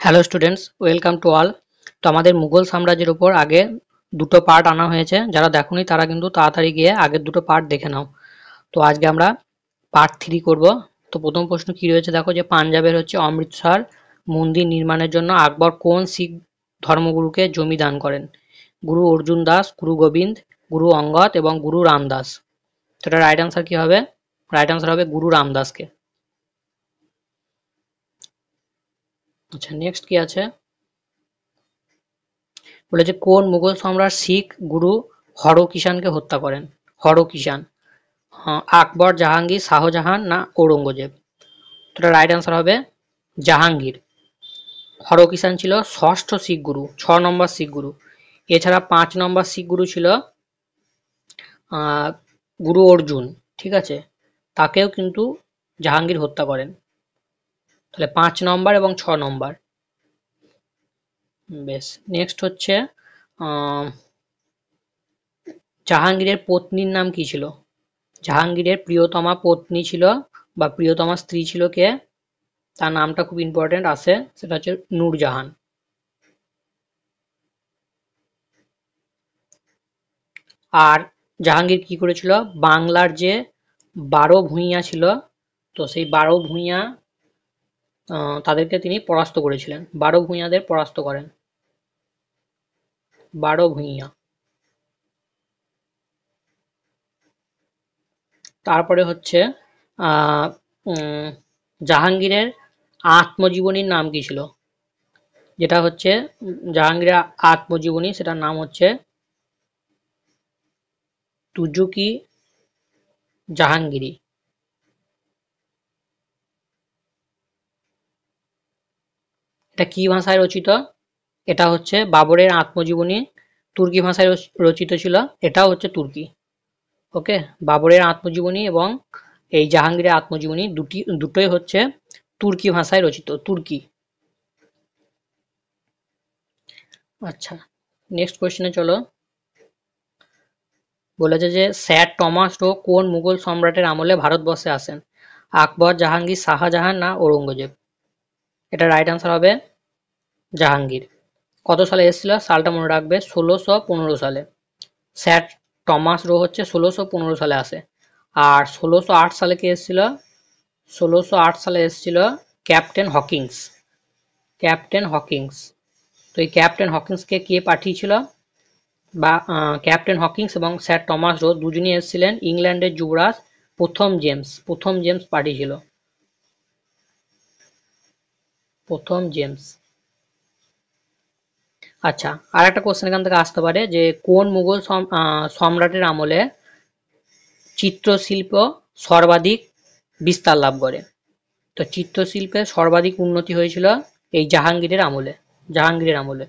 Hello students, welcome to all. তো আমাদের মুঘল সাম্রাজ্যের উপর আগে দুটো পার্ট আনা হয়েছে। যারা দেখোনি তারা কিন্তু তাড়াতাড়ি গিয়ে আগের দুটো পার্ট দেখে নাও। তো আজকে আমরা পার্ট 3 করব। তো প্রথম প্রশ্ন কি রয়েছে দেখো, যে পাঞ্জাবের অমৃতসর মন্দির নির্মাণের জন্য আকবর কোন শিখ ধর্মগুরুকে জমি দান করেন? গুরু অর্জুন দাস, গুরু গোবিন্দ, গুরু অঙ্গদ এবং গুরু রামদাস। তো এটা রাইট আনসার কি হবে? রাইট আনসার হবে গুরু রামদাসকে। আচ্ছা, নেক্সট কি আছে বলেছে, কোন মুঘল সম্রাট শিখ গুরু হরকিষানকে হত্যা করেন? হরকিষান, আকবর, জাহাঙ্গীর, শাহজাহান না ঔরঙ্গজেব? তো এটা রাইট আনসার হবে জাহাঙ্গীর। হরকিষান ছিল ষষ্ঠ শিখ গুরু, 6 নম্বর শিখ গুরু। এছাড়া 5 নম্বর শিখ গুরু ছিল গুরু অর্জুন, ঠিক আছে, তাকেও কিন্তু জাহাঙ্গীর হত্যা করেন। তাহলে 5 নম্বর এবং 6 নম্বর। বেশ, নেক্সট হচ্ছে জাহাঙ্গীরের পত্নীর নাম কি ছিল? জাহাঙ্গীরের প্রিয়তমা পত্নী ছিল বা প্রিয়তমা স্ত্রী ছিল কে? তার নামটা খুব ইম্পর্টেন্ট আছে, সেটা হচ্ছে নূরজাহান। আর জাহাঙ্গীর কি করেছিল? বাংলার যে 12 ভূঁইয়া ছিল, তো সেই 12 ভূঁইয়া তাদেরকে তিনি পরাস্ত করেছিলেন। 12 ভূঁইয়াদের পরাস্ত করেন। 12 ভূঁইয়া। তারপরে হচ্ছে জাহাঙ্গীরের আত্মজীবনীর নাম কি ছিল? যেটা হচ্ছে জাহাঙ্গীরের আত্মজীবনী, সেটার নাম হচ্ছে তুজুকি জাহাঙ্গীরি। এটা কি ভাষায় রচিত? এটা হচ্ছে বাবরের আত্মজীবনী, তুর্কি ভাষায় রচিত ছিল। এটাও হচ্ছে তুর্কি। ওকে, বাবরের আত্মজীবনী এবং এই জাহাঙ্গীরের আত্মজীবনী দুটোই হচ্ছে তুর্কি ভাষায় রচিত, তুর্কি। আচ্ছা, নেক্সট কোয়েশ্চেনে চলো। বলেছে যে স্যার টমাস রো কোন মুঘল সম্রাটের আমলে ভারতবর্ষে আসেন? আকবর, জাহাঙ্গীর, শাহজাহান না ঔরঙ্গজেব? এটা রাইট আনসার হবে জাহাঙ্গীর। কত সালে এসেছিল? সালটা মনে রাখবে, 1615 সালে। স্যার টমাস রো হচ্ছে 1615 সালে আসে। আর 1608 সালে কে এসেছিল? 1608 সালে এসেছিল ক্যাপ্টেন হকিংস। Captain Hawkins. তো এই ক্যাপ্টেন হকিংসকে কে পাঠিয়েছিল? বা ক্যাপ্টেন হকিংস এবং স্যার টমাস রো দুজনই এসেছিলেন ইংল্যান্ডের যুবরাজ প্রথম জেমস পাঠিয়েছিল। প্রথম জেমস। আচ্ছা, আর একটা কোশ্চেন এখান থেকে আসতে পারে, যে কোন মুঘল সম্রাটের আমলে চিত্রশিল্প সর্বাধিক বিস্তার লাভ করে? তো চিত্রশিল্পের সর্বাধিক উন্নতি হয়েছিল এই জাহাঙ্গীরের আমলে। জাহাঙ্গীরের আমলে।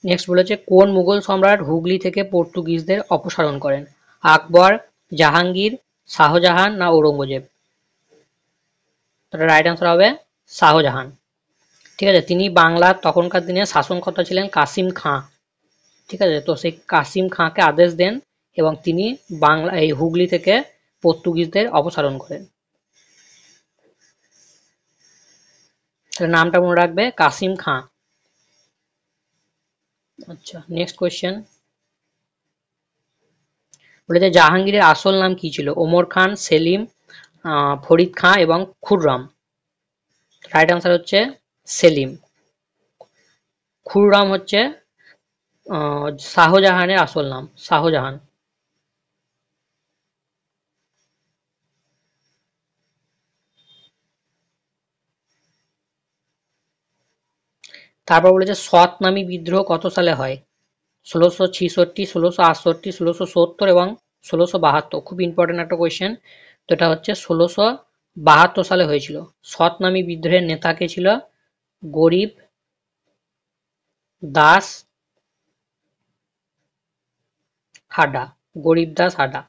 নেক্সট বলেছে, কোন মুঘল সম্রাট হুগলি থেকে পর্তুগিজদের অপসারণ করেন? আকবর, জাহাঙ্গীর, শাহজাহান না ঔরঙ্গজেব? তাহলে রাইট আনসার হবে শাহজাহান। ঠিক আছে, তিনি বাংলার তখনকার দিনে শাসনকর্তা ছিলেন কাসিম খাঁ। ঠিক আছে, তো সেই কাসিম খাঁকে আদেশ দেন এবং তিনি বাংলা এই হুগলি থেকে পর্তুগিজদের অপসারণ করেন। তাহলে নামটা মনে রাখবে, কাসিম খাঁ। আচ্ছা, নেক্সট কোয়েশ্চেন। বলেছে জাহাঙ্গীরের আসল নাম কি ছিল? ওমর খান, সেলিম, ফরিদ খাঁ এবং খুররাম? রাইট আনসার হচ্ছে সেলিম। খুররাম হচ্ছে শাহজাহানের আসল নাম, শাহজাহান। তারপর বলেছে সতনামী বিদ্রোহ কত সালে হয়? 1666, 1668, 1670 এবং 1672। খুব ইম্পর্টেন্ট একটা কোয়েশ্চেন। তো এটা হচ্ছে 1672 সালে হয়েছিল। সতনামী বিদ্রোহের নেতা কে ছিল? গরিব দাস হাডা। গরিব দাস হাডা।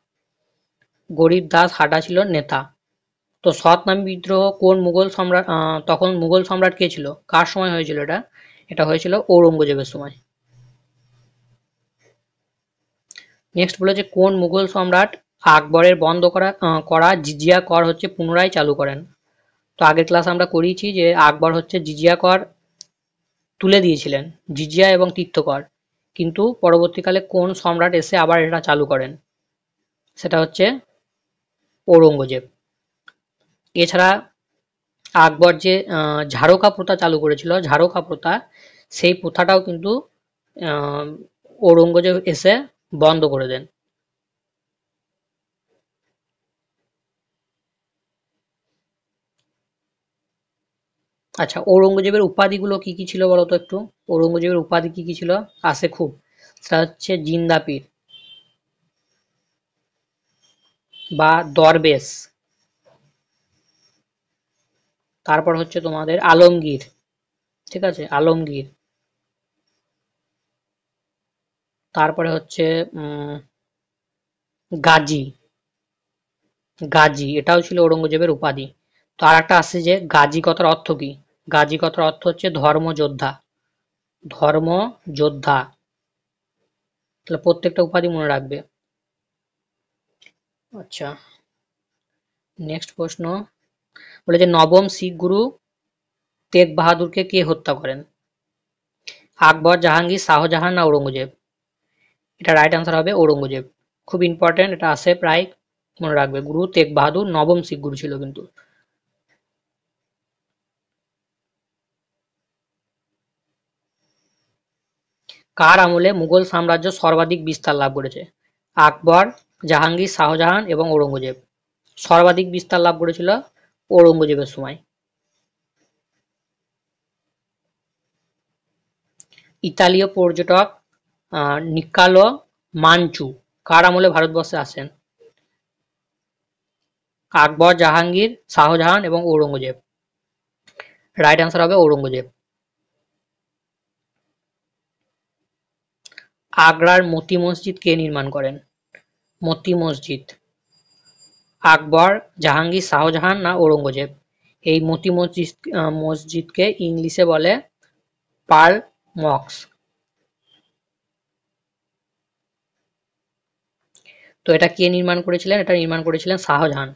গরিব দাস হাডা ছিল নেতা। তো সতনামী বিদ্রোহ কোন মুঘল সম্রাট, তখন মুঘল সম্রাট কে ছিল? কার সময় হয়েছিল এটা? এটা হয়েছিল ঔরঙ্গজেবের সময়। নেক্সট বলেছে কোন মুঘল সম্রাট আকবরের বন্ধ করা জিজিয়া কর হচ্ছে পুনরায় চালু করেন? তো আগের ক্লাস আমরা করিয়েছি যে আকবর হচ্ছে জিজিয়া কর তুলে দিয়েছিলেন, জিজিয়া এবং তীর্থকর, কিন্তু পরবর্তীকালে কোন সম্রাট এসে আবার এটা চালু করেন? সেটা হচ্ছে ঔরঙ্গজেব। এছাড়া আকবর যে ঝাড়কা প্রথা চালু করেছিল, ঝাড়কা প্রথা, সেই প্রথাটাও কিন্তু ঔরঙ্গজেব এসে বন্ধ করে দেন। আচ্ছা, ঔরঙ্গজেবের উপাধিগুলো কি কি ছিল বলতো একটু? ঔরঙ্গজেবের উপাধি কি কি ছিল? আছে খুব। সেটা হচ্ছে জিন্দা পীর বা দরবেশ, তারপর হচ্ছে তোমাদের আলমগীর, ঠিক আছে, আলমগীর, তারপরে হচ্ছে গাজী, গাজী এটাও ছিল ঔরঙ্গজেবের উপাধি। তো আর একটা আছে যে গাজী কথার অর্থ কি? গাজী কথার অর্থ হচ্ছে ধর্মযোদ্ধা, ধর্মযোদ্ধা। তাহলে প্রত্যেকটা উপাধি মনে রাখবে। আচ্ছা, নেক্সট প্রশ্ন বলে যে নবম শিখ গুরু তেগ বাহাদুরকে কে হত্যা করেন? আকবর, জাহাঙ্গীর, শাহজাহান না ঔরঙ্গজেব? এটা রাইট আনসার হবে ঔরঙ্গজেব। খুব ইম্পর্টেন্ট, এটা আসে প্রায়, মনে রাখবে। গুরু তেগ বাহাদুর নবম শিখ গুরু ছিল কিন্তু। কার আমলে মুঘল সাম্রাজ্য সর্বাধিক বিস্তার লাভ করেছে? আকবর, জাহাঙ্গীর, শাহজাহান এবং ঔরঙ্গজেব? সর্বাধিক বিস্তার লাভ করেছিল ঔরঙ্গজেবের সময়। ইতালীয় পর্যটক নিক্কালো মানচু কার আমলে ভারতবর্ষে আসেন? আকবর, জাহাঙ্গীর, শাহজাহান এবং ঔরঙ্গজেব? রাইট আনসার হবে ঔরঙ্গজেব। আগ্রার মতি মসজিদ কে নির্মাণ করেন? মতি মসজিদ আকবর, জাহাঙ্গীর, শাহজাহান না ঔরঙ্গজেব? এই মতি মসজিদকে ইংলিশে বলে পার্ল মক্স। তো এটা কে নির্মাণ করেছিলেন? এটা নির্মাণ করেছিলেন শাহজাহান।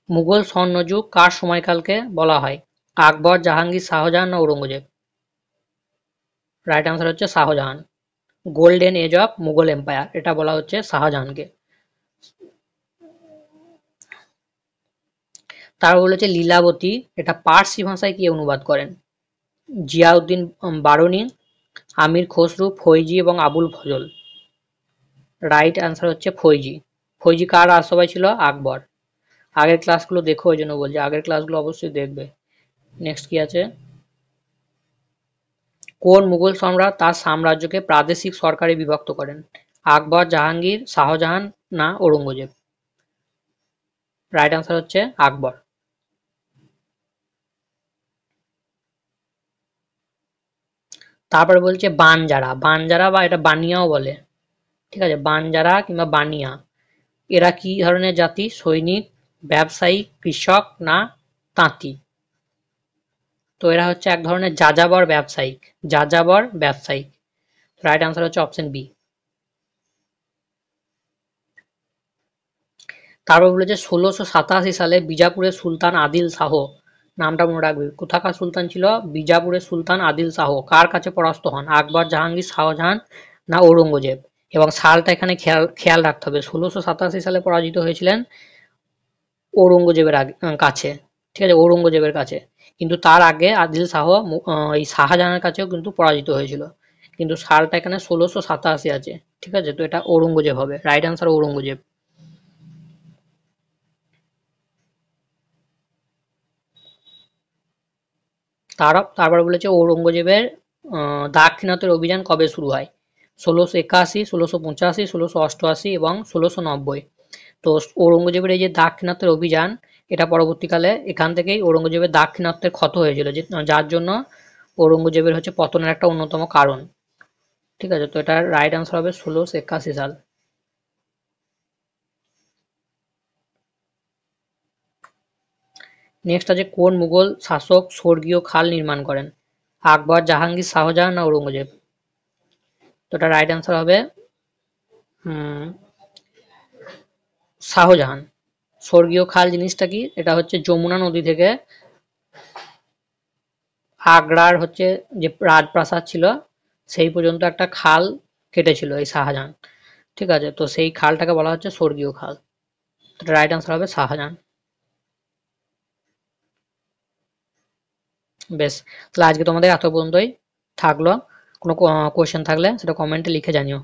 মুঘল স্বর্ণযুগ কার সময়কালকে বলা হয়? আকবর, জাহাঙ্গীর, শাহজাহান না ঔরঙ্গজেব? রাইট আনসার হচ্ছে Shahjahan. Golden age of Mughal empire, এটা বলা হচ্ছে শাহজাহানকে। তারপর বলেছে লীলাবতী, এটা পার্সি ভাষায় কি অনুবাদ করেন? জিয়াউদ্দিন বারনী, আমির খসরু, ফৈজি এবং আবুল ফজল? রাইট আনসার হচ্ছে ফৈজি। ফৈজি কার রাজসভায় ছিল? আকবর। আগের ক্লাসগুলো দেখো, ওই জন্য বলছি আগের ক্লাসগুলো অবশ্যই দেখবে। নেক্সট কি আছে? কোন মুঘল সম্রাট তার সাম্রাজ্যকে প্রাদেশিক সরকারে বিভক্ত করেন? আকবর, জাহাঙ্গীর, শাহজাহান না ঔরঙ্গজেব? রাইট আনসার হচ্ছে আকবর। তারপরে বলছে বানজারা, বানজারা বা এটা বানিয়াও বলে, ঠিক আছে, বানজারা কিংবা বানিয়া, এরা কি ধরনের জাতি? সৈনিক, ব্যবসায়ী, কৃষক না তাঁতি? তো এরা হচ্ছে এক ধরনের যাযাবর ব্যবসায়িক, যাযাবর ব্যবসায়িক। রাইট আনসার হচ্ছে অপশন বি। তারপর বলেছে ১৬৮৭ সালে বিজাপুরের সুলতান আদিল শাহ, নামটা মনে রাখবে, কোথাকার সুলতান ছিল? বিজাপুরের সুলতান আদিল শাহ কার কাছে পরাস্ত হন? আকবর, জাহাঙ্গীর, শাহজাহান না ঔরঙ্গজেব? এবং সালটা এখানে খেয়াল রাখতে হবে, ১৬৮৭ সালে পরাজিত হয়েছিলেন ঔরঙ্গজেবের কাছে, ঠিক আছে, ঔরঙ্গজেবের কাছে। কিন্তু তার আগে আদিল শাহ এই শাহজাহানের কাছেও কিন্তু পরাজিত হয়েছিল, কিন্তু সালটা এখানে ১৬৮৭ আছে, ঠিক আছে, তো এটা ঔরঙ্গজেব হবে। Right answer Aurangzeb. তারপর বলেছে ঔরঙ্গজেবের দাক্ষিণাত্যের অভিযান কবে শুরু হয়? ১৬৮১, ১৬৮৫, ১৬৮৮ এবং ১৬৯০। তো ঔরঙ্গজেবের এই যে দাক্ষিণাত্যের অভিযান, এটা পরবর্তীকালে এখান থেকেই ঔরঙ্গজেবের দাক্ষিণাত্যের ক্ষত হয়েছিল, যার জন্য ঔরঙ্গজেবের হচ্ছে পতনের একটা অন্যতম কারণ, ঠিক আছে, তো এটার রাইট আনসার হবে ১৬৮১ সাল। নেক্সট আছে কোন মুঘল শাসক স্বর্গীয় খাল নির্মাণ করেন? আকবর, জাহাঙ্গীর, শাহজাহান না ঔরঙ্গজেব? তো এটা রাইট অ্যান্সার হবে শাহজাহান। স্বর্গীয় খাল জিনিসটা কি? এটা হচ্ছে যমুনা নদী থেকে আগ্রার হচ্ছে যে রাজপ্রাসাদ ছিল সেই পর্যন্ত একটা খাল কেটেছিল এই শাহজাহান। ঠিক আছে, তো সেই খালটাকে বলা হচ্ছে স্বর্গীয় খাল। তো রাইট অ্যান্সার হবে শাহজাহান। বেশ, তাহলে আজকে তোমাদের এত পর্যন্তই থাকলো। কোনো কোয়েশ্চেন থাকলে সেটা কমেন্টে লিখে জানিও।